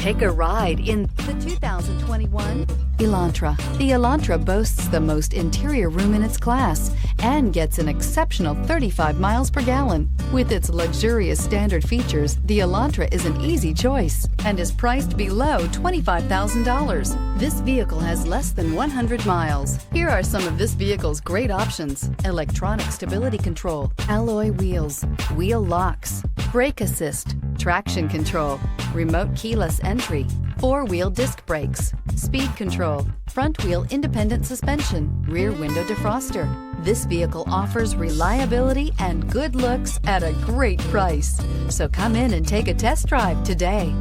Take a ride in the 2021 Elantra. The Elantra boasts the most interior room in its class and gets an exceptional 35 miles per gallon. With its luxurious standard features, the Elantra is an easy choice and is priced below $25,000. This vehicle has less than 100 miles. Here are some of this vehicle's great options: electronic stability control, alloy wheels, wheel locks, brake assist, traction control, remote keyless entry, four-wheel disc brakes, speed control, front-wheel independent suspension, rear window defroster. This vehicle offers reliability and good looks at a great price. So come in and take a test drive today.